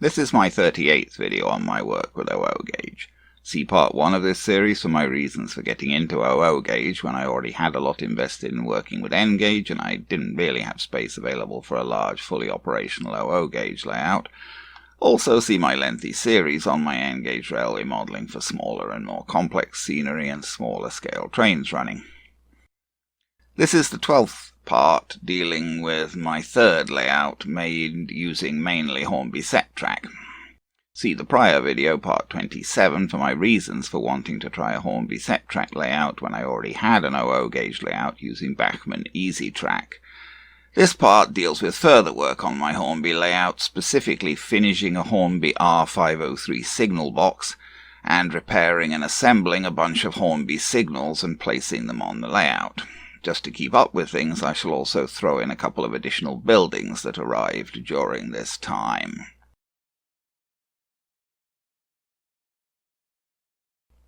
This is my 38th video on my work with OO gauge. See part 1 of this series for my reasons for getting into OO gauge when I already had a lot invested in working with N gauge and I didn't really have space available for a large fully operational OO gauge layout. Also see my lengthy series on my N gauge railway modelling for smaller and more complex scenery and smaller scale trains running. This is the 12th part dealing with my third layout made using mainly Hornby EZ Track. See the prior video, part 27, for my reasons for wanting to try a Hornby EZ Track layout when I already had an OO gauge layout using Bachmann EZ Track. This part deals with further work on my Hornby layout, specifically finishing a Hornby R503 signal box and repairing and assembling a bunch of Hornby signals and placing them on the layout. Just to keep up with things, I shall also throw in a couple of additional buildings that arrived during this time.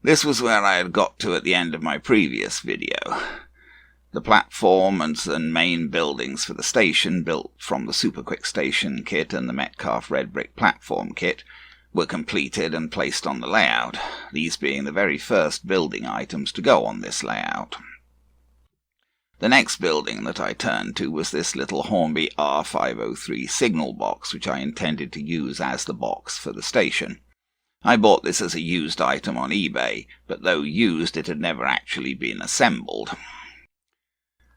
This was where I had got to at the end of my previous video. The platform and main buildings for the station, built from the Super Quick Station kit and the Metcalf Red Brick Platform kit, were completed and placed on the layout, these being the very first building items to go on this layout. The next building that I turned to was this little Hornby R503 signal box, which I intended to use as the box for the station. I bought this as a used item on eBay, but though used, it had never actually been assembled.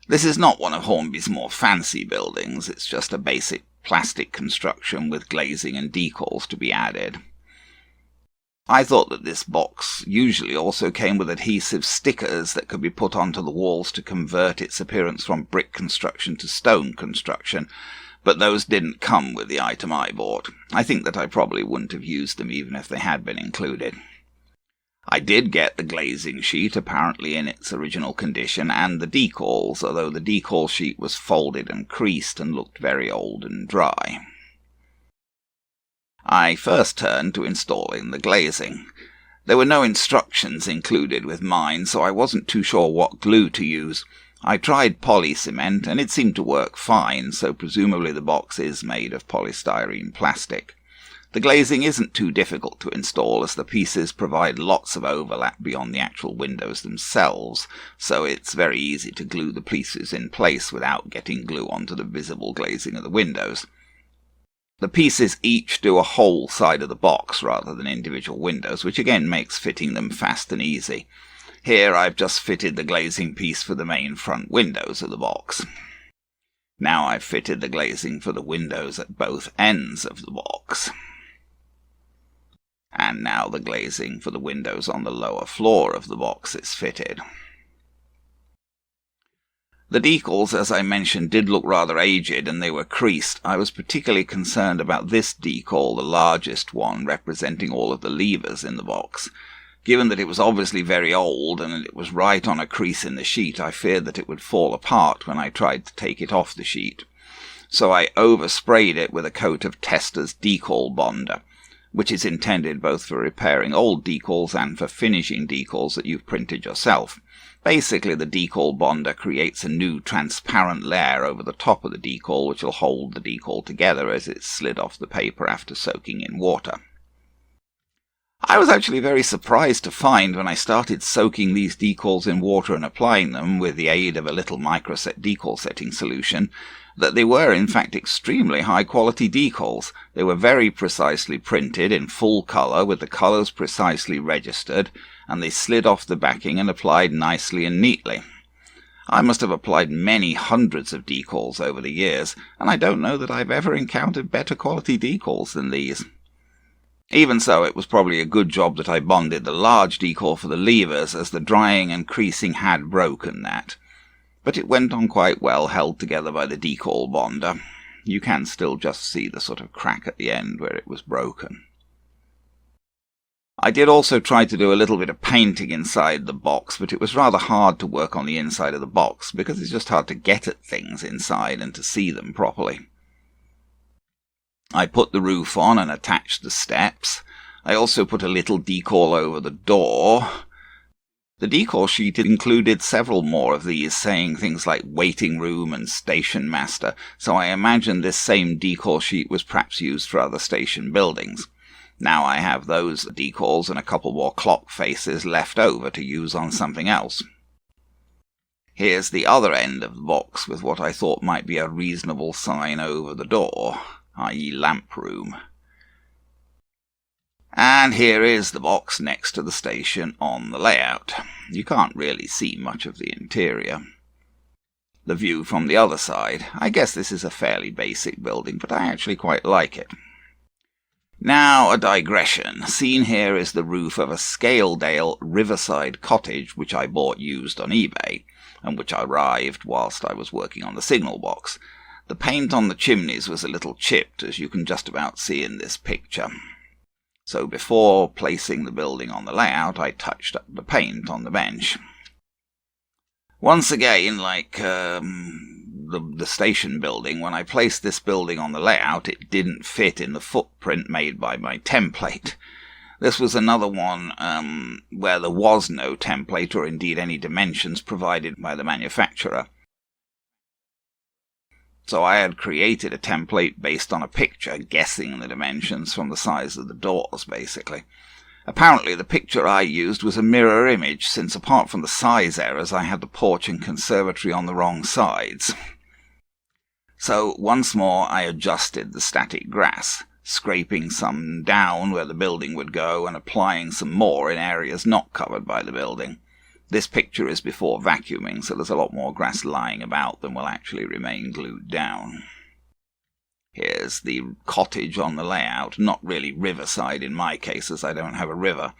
This is not one of Hornby's more fancy buildings, it's just a basic plastic construction with glazing and decals to be added. I thought that this box usually also came with adhesive stickers that could be put onto the walls to convert its appearance from brick construction to stone construction, but those didn't come with the item I bought. I think that I probably wouldn't have used them even if they had been included. I did get the glazing sheet, apparently in its original condition, and the decals, although the decal sheet was folded and creased and looked very old and dry. I first turned to installing the glazing. There were no instructions included with mine, so I wasn't too sure what glue to use. I tried poly cement, and it seemed to work fine, so presumably the box is made of polystyrene plastic. The glazing isn't too difficult to install, as the pieces provide lots of overlap beyond the actual windows themselves, so it's very easy to glue the pieces in place without getting glue onto the visible glazing of the windows. The pieces each do a whole side of the box rather than individual windows, which again makes fitting them fast and easy. Here I've just fitted the glazing piece for the main front windows of the box. Now I've fitted the glazing for the windows at both ends of the box. And now the glazing for the windows on the lower floor of the box is fitted. The decals, as I mentioned, did look rather aged and they were creased. I was particularly concerned about this decal, the largest one, representing all of the levers in the box. Given that it was obviously very old and it was right on a crease in the sheet, I feared that it would fall apart when I tried to take it off the sheet. So I oversprayed it with a coat of Tester's Decal Bonder, which is intended both for repairing old decals and for finishing decals that you've printed yourself. Basically, the Decal Bonder creates a new transparent layer over the top of the decal, which will hold the decal together as it's slid off the paper after soaking in water. I was actually very surprised to find when I started soaking these decals in water and applying them with the aid of a little microset decal setting solution that they were in fact extremely high quality decals. They were very precisely printed in full colour with the colours precisely registered, and they slid off the backing and applied nicely and neatly. I must have applied many hundreds of decals over the years, and I don't know that I've ever encountered better quality decals than these. Even so, it was probably a good job that I bonded the large decal for the levers, as the drying and creasing had broken that. But it went on quite well, held together by the Decal Bonder. You can still just see the sort of crack at the end where it was broken. I did also try to do a little bit of painting inside the box, but it was rather hard to work on the inside of the box, because it's just hard to get at things inside and to see them properly. I put the roof on and attached the steps. I also put a little decal over the door. The decal sheet included several more of these, saying things like waiting room and station master, so I imagine this same decal sheet was perhaps used for other station buildings. Now I have those decals and a couple more clock faces left over to use on something else. Here's the other end of the box with what I thought might be a reasonable sign over the door, i.e. lamp room. And here is the box next to the station on the layout. You can't really see much of the interior. The view from the other side. I guess this is a fairly basic building, but I actually quite like it. Now a digression. Seen here is the roof of a Scaledale riverside cottage which I bought used on eBay, and which arrived whilst I was working on the signal box. The paint on the chimneys was a little chipped, as you can just about see in this picture. So before placing the building on the layout, I touched up the paint on the bench. Once again, like the station building, when I placed this building on the layout, it didn't fit in the footprint made by my template. This was another one where there was no template or indeed any dimensions provided by the manufacturer. So I had created a template based on a picture, guessing the dimensions from the size of the doors, basically. Apparently the picture I used was a mirror image, since apart from the size errors, I had the porch and conservatory on the wrong sides. So once more I adjusted the static grass, scraping some down where the building would go and applying some more in areas not covered by the building. This picture is before vacuuming, so there's a lot more grass lying about than will actually remain glued down. Here's the cottage on the layout, not really riverside in my case as I don't have a river.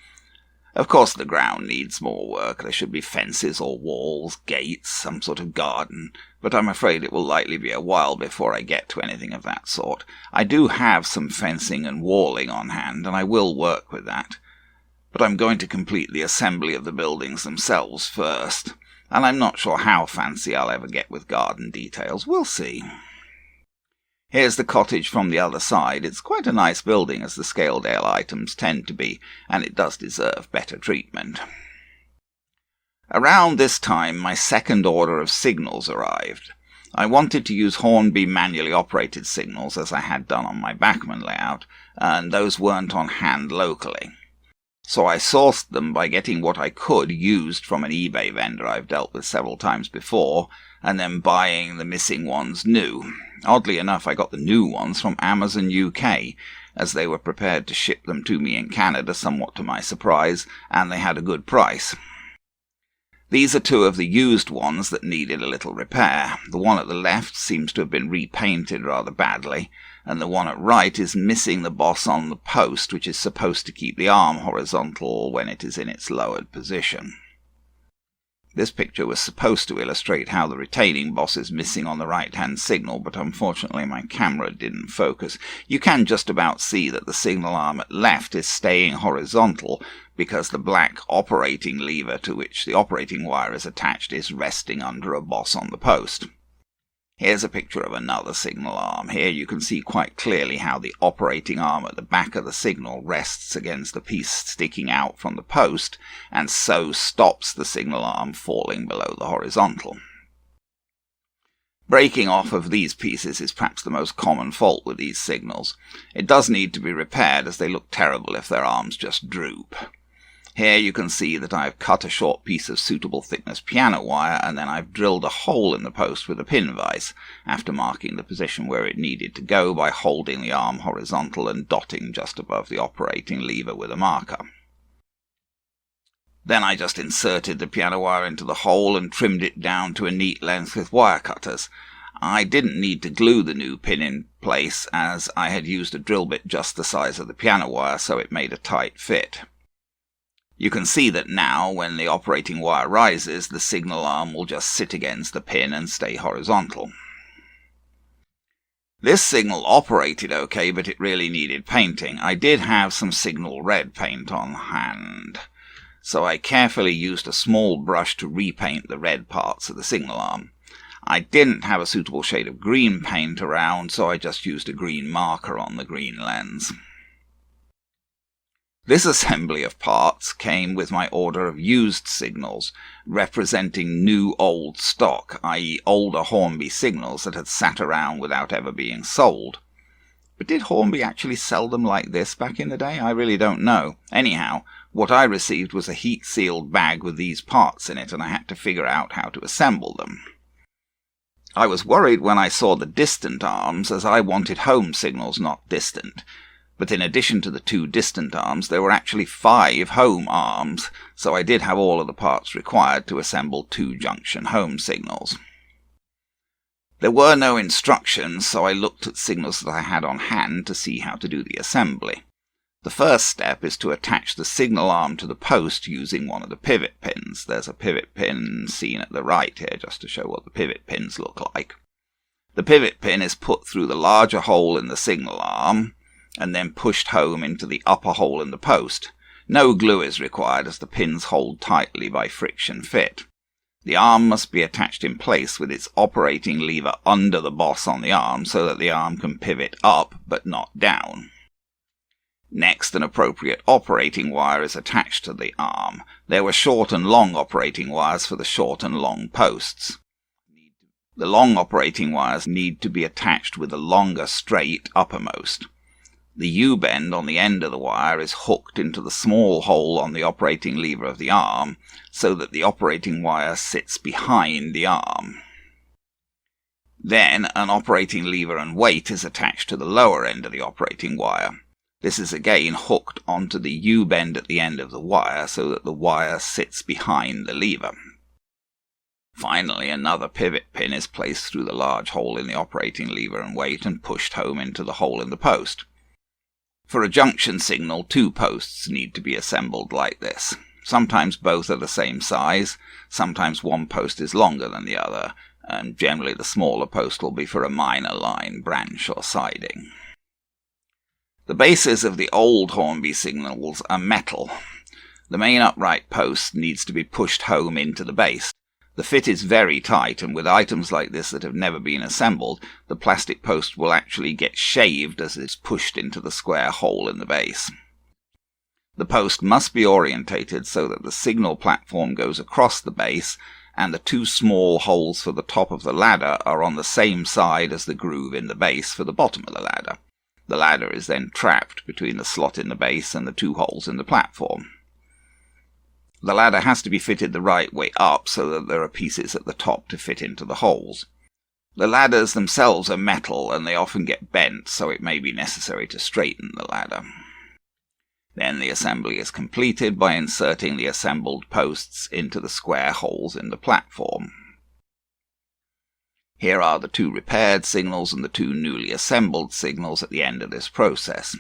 Of course the ground needs more work. There should be fences or walls, gates, some sort of garden, but I'm afraid it will likely be a while before I get to anything of that sort. I do have some fencing and walling on hand, and I will work with that. But I'm going to complete the assembly of the buildings themselves first, and I'm not sure how fancy I'll ever get with garden details. We'll see. Here's the cottage from the other side. It's quite a nice building, as the Scaledale items tend to be, and it does deserve better treatment. Around this time, my second order of signals arrived. I wanted to use Hornby manually operated signals, as I had done on my Bachmann layout, and those weren't on hand locally. So I sourced them by getting what I could used from an eBay vendor I've dealt with several times before, and then buying the missing ones new. Oddly enough, I got the new ones from Amazon UK, as they were prepared to ship them to me in Canada, somewhat to my surprise, and they had a good price. These are two of the used ones that needed a little repair. The one at the left seems to have been repainted rather badly, and the one at right is missing the boss on the post, which is supposed to keep the arm horizontal when it is in its lowered position. This picture was supposed to illustrate how the retaining boss is missing on the right-hand signal, but unfortunately my camera didn't focus. You can just about see that the signal arm at left is staying horizontal, because the black operating lever to which the operating wire is attached is resting under a boss on the post. Here's a picture of another signal arm. Here you can see quite clearly how the operating arm at the back of the signal rests against the piece sticking out from the post, and so stops the signal arm falling below the horizontal. Breaking off of these pieces is perhaps the most common fault with these signals. It does need to be repaired, as they look terrible if their arms just droop. Here you can see that I have cut a short piece of suitable thickness piano wire, and then I've drilled a hole in the post with a pin vise, after marking the position where it needed to go by holding the arm horizontal and dotting just above the operating lever with a marker. Then I just inserted the piano wire into the hole and trimmed it down to a neat length with wire cutters. I didn't need to glue the new pin in place, as I had used a drill bit just the size of the piano wire, so it made a tight fit. You can see that now, when the operating wire rises, the signal arm will just sit against the pin and stay horizontal. This signal operated okay, but it really needed painting. I did have some signal red paint on hand, so I carefully used a small brush to repaint the red parts of the signal arm. I didn't have a suitable shade of green paint around, so I just used a green marker on the green lens. This assembly of parts came with my order of used signals, representing new old stock, i.e. older Hornby signals that had sat around without ever being sold. But did Hornby actually sell them like this back in the day? I really don't know. Anyhow, what I received was a heat-sealed bag with these parts in it, and I had to figure out how to assemble them. I was worried when I saw the distant arms, as I wanted home signals, not distant. But in addition to the 2 distant arms, there were actually 5 home arms, so I did have all of the parts required to assemble 2 junction home signals. There were no instructions, so I looked at signals that I had on hand to see how to do the assembly. The first step is to attach the signal arm to the post using one of the pivot pins. There's a pivot pin seen at the right here, just to show what the pivot pins look like. The pivot pin is put through the larger hole in the signal arm, and then pushed home into the upper hole in the post. No glue is required as the pins hold tightly by friction fit. The arm must be attached in place with its operating lever under the boss on the arm so that the arm can pivot up but not down. Next, an appropriate operating wire is attached to the arm. There were short and long operating wires for the short and long posts. The long operating wires need to be attached with the longer straight uppermost. The U-bend on the end of the wire is hooked into the small hole on the operating lever of the arm, so that the operating wire sits behind the arm. Then an operating lever and weight is attached to the lower end of the operating wire. This is again hooked onto the U-bend at the end of the wire, so that the wire sits behind the lever. Finally, another pivot pin is placed through the large hole in the operating lever and weight and pushed home into the hole in the post. For a junction signal, 2 posts need to be assembled like this. Sometimes both are the same size, sometimes one post is longer than the other, and generally the smaller post will be for a minor line, branch or siding. The bases of the old Hornby signals are metal. The main upright post needs to be pushed home into the base. The fit is very tight, and with items like this that have never been assembled, the plastic post will actually get shaved as it's pushed into the square hole in the base. The post must be orientated so that the signal platform goes across the base, and the 2 small holes for the top of the ladder are on the same side as the groove in the base for the bottom of the ladder. The ladder is then trapped between the slot in the base and the 2 holes in the platform. The ladder has to be fitted the right way up so that there are pieces at the top to fit into the holes. The ladders themselves are metal and they often get bent, so it may be necessary to straighten the ladder. Then the assembly is completed by inserting the assembled posts into the square holes in the platform. Here are the 2 repaired signals and the 2 newly assembled signals at the end of this process.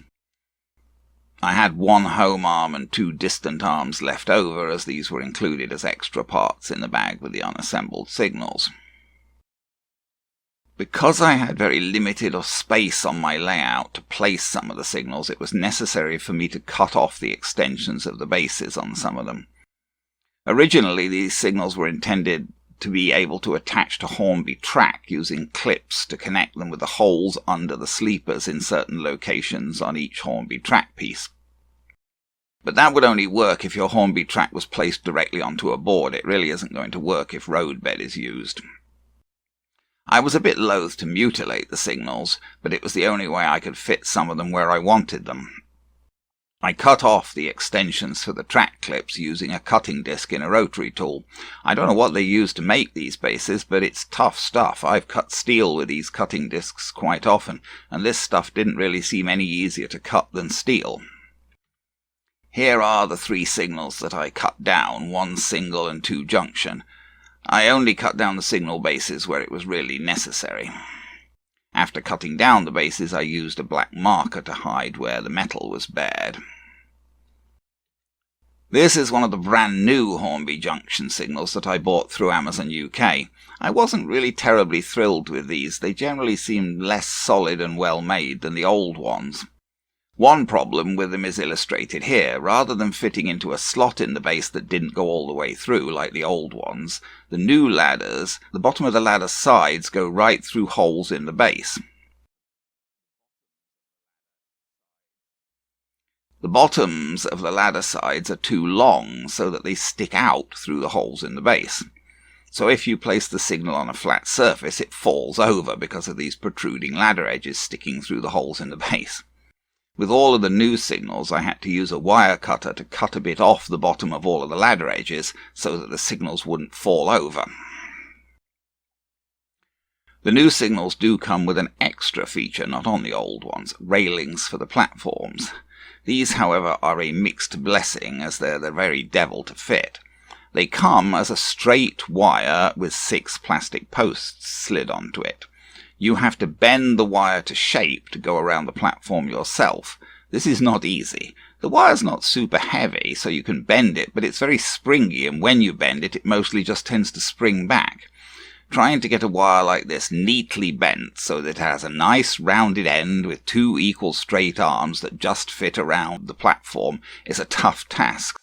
I had 1 home arm and 2 distant arms left over, as these were included as extra parts in the bag with the unassembled signals. Because I had very limited space on my layout to place some of the signals, it was necessary for me to cut off the extensions of the bases on some of them. Originally, these signals were intended to be able to attach to Hornby track using clips to connect them with the holes under the sleepers in certain locations on each Hornby track piece. But that would only work if your Hornby track was placed directly onto a board. It really isn't going to work if roadbed is used. I was a bit loath to mutilate the signals, but it was the only way I could fit some of them where I wanted them. I cut off the extensions for the track clips using a cutting disc in a rotary tool. I don't know what they use to make these bases, but it's tough stuff. I've cut steel with these cutting discs quite often, and this stuff didn't really seem any easier to cut than steel. Here are the 3 signals that I cut down, 1 single and 2 junction. I only cut down the signal bases where it was really necessary. After cutting down the bases, I used a black marker to hide where the metal was bared. This is one of the brand new Hornby junction signals that I bought through Amazon UK. I wasn't really terribly thrilled with these. They generally seemed less solid and well made than the old ones. One problem with them is illustrated here. Rather than fitting into a slot in the base that didn't go all the way through like the old ones, the new ladders, the bottom of the ladder's sides go right through holes in the base. The bottoms of the ladder sides are too long so that they stick out through the holes in the base. So if you place the signal on a flat surface, it falls over because of these protruding ladder edges sticking through the holes in the base. With all of the new signals, I had to use a wire cutter to cut a bit off the bottom of all of the ladder edges so that the signals wouldn't fall over. The new signals do come with an extra feature, not on the old ones, railings for the platforms. These, however, are a mixed blessing, as they're the very devil to fit. They come as a straight wire with 6 plastic posts slid onto it. You have to bend the wire to shape to go around the platform yourself. This is not easy. The wire's not super heavy, so you can bend it, but it's very springy, and when you bend it, it mostly just tends to spring back. Trying to get a wire like this neatly bent so that it has a nice rounded end with 2 equal straight arms that just fit around the platform is a tough task.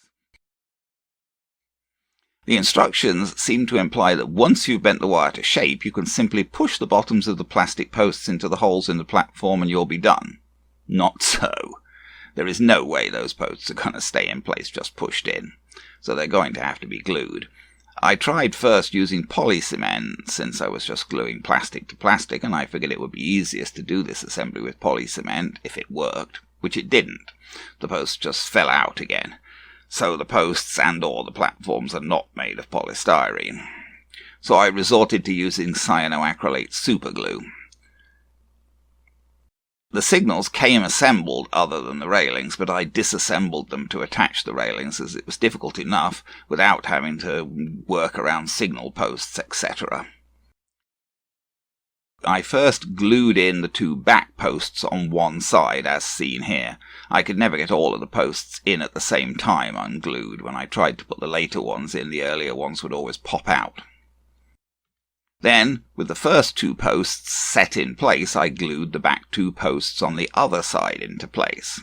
The instructions seem to imply that once you've bent the wire to shape, you can simply push the bottoms of the plastic posts into the holes in the platform and you'll be done. Not so. There is no way those posts are going to stay in place just pushed in, so they're going to have to be glued. I tried first using polycement, since I was just gluing plastic to plastic, and I figured it would be easiest to do this assembly with polycement if it worked, which it didn't. The posts just fell out again. So the posts and or the platforms are not made of polystyrene. So I resorted to using cyanoacrylate superglue. The signals came assembled other than the railings, but I disassembled them to attach the railings, as it was difficult enough without having to work around signal posts, etc. I first glued in the 2 back posts on one side, as seen here. I could never get all of the posts in at the same time unglued. When I tried to put the later ones in, the earlier ones would always pop out. Then, with the first 2 posts set in place, I glued the back 2 posts on the other side into place.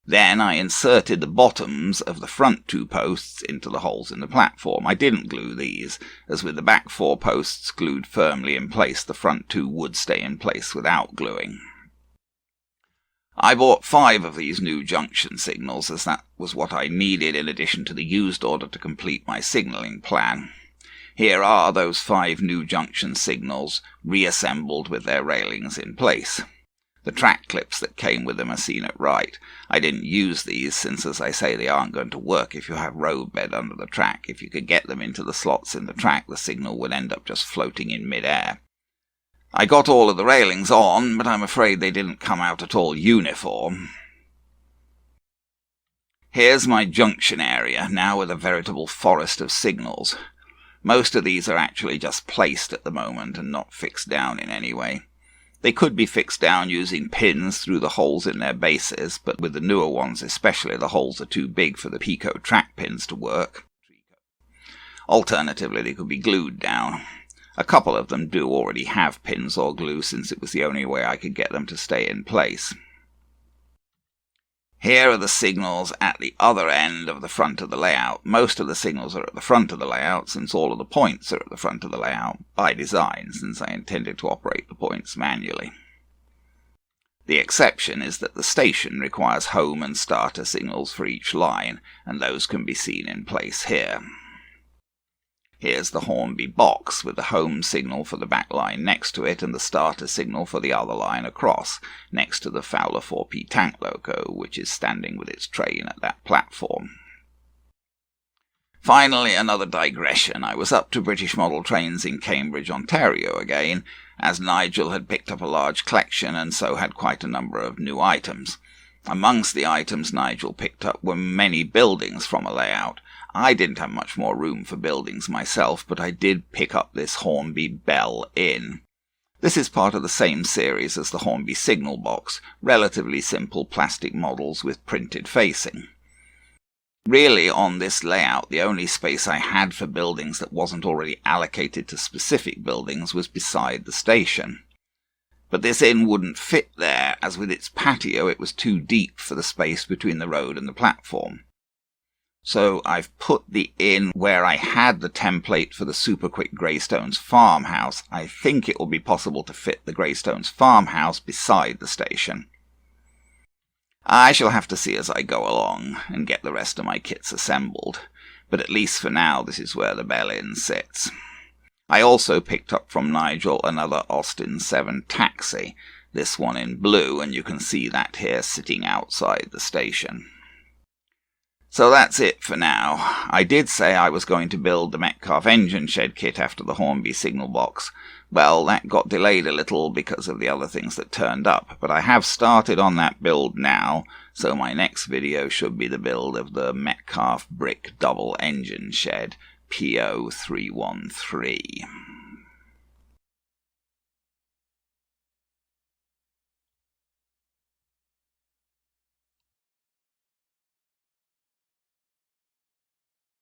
Then I inserted the bottoms of the front 2 posts into the holes in the platform. I didn't glue these, as with the back 4 posts glued firmly in place, the front 2 would stay in place without gluing. I bought 5 of these new junction signals, as that was what I needed in addition to the used order to complete my signalling plan. Here are those 5 new junction signals, reassembled with their railings in place. The track clips that came with them are seen at right. I didn't use these since, as I say, they aren't going to work if you have roadbed under the track. If you could get them into the slots in the track, the signal would end up just floating in mid-air. I got all of the railings on, but I'm afraid they didn't come out at all uniform. Here's my junction area, now with a veritable forest of signals. Most of these are actually just placed at the moment and not fixed down in any way. They could be fixed down using pins through the holes in their bases, but with the newer ones especially, the holes are too big for the Pico track pins to work. Alternatively, they could be glued down. A couple of them do already have pins or glue, since it was the only way I could get them to stay in place. Here are the signals at the other end of the front of the layout. Most of the signals are at the front of the layout, since all of the points are at the front of the layout, by design, since I intended to operate the points manually. The exception is that the station requires home and starter signals for each line, and those can be seen in place here. Here's the Hornby box, with the home signal for the back line next to it and the starter signal for the other line across, next to the Fowler 4P tank loco, which is standing with its train at that platform. Finally, another digression. I was up to British model trains in Cambridge, Ontario again, as Nigel had picked up a large collection and so had quite a number of new items. Amongst the items Nigel picked up were many buildings from a layout. I didn't have much more room for buildings myself, but I did pick up this Hornby Bell Inn. This is part of the same series as the Hornby signal box, relatively simple plastic models with printed facing. Really, on this layout, the only space I had for buildings that wasn't already allocated to specific buildings was beside the station. But this inn wouldn't fit there, as with its patio it was too deep for the space between the road and the platform. So I've put the inn where I had the template for the Super Quick Greystones farmhouse. I think it will be possible to fit the Greystones farmhouse beside the station. I shall have to see as I go along and get the rest of my kits assembled, but at least for now this is where the Bell Inn sits. I also picked up from Nigel another Austin 7 taxi, this one in blue, and you can see that here sitting outside the station. So that's it for now. I did say I was going to build the Metcalfe engine shed kit after the Hornby signal box. Well, that got delayed a little because of the other things that turned up, but I have started on that build now, so my next video should be the build of the Metcalfe brick double engine shed, PO313.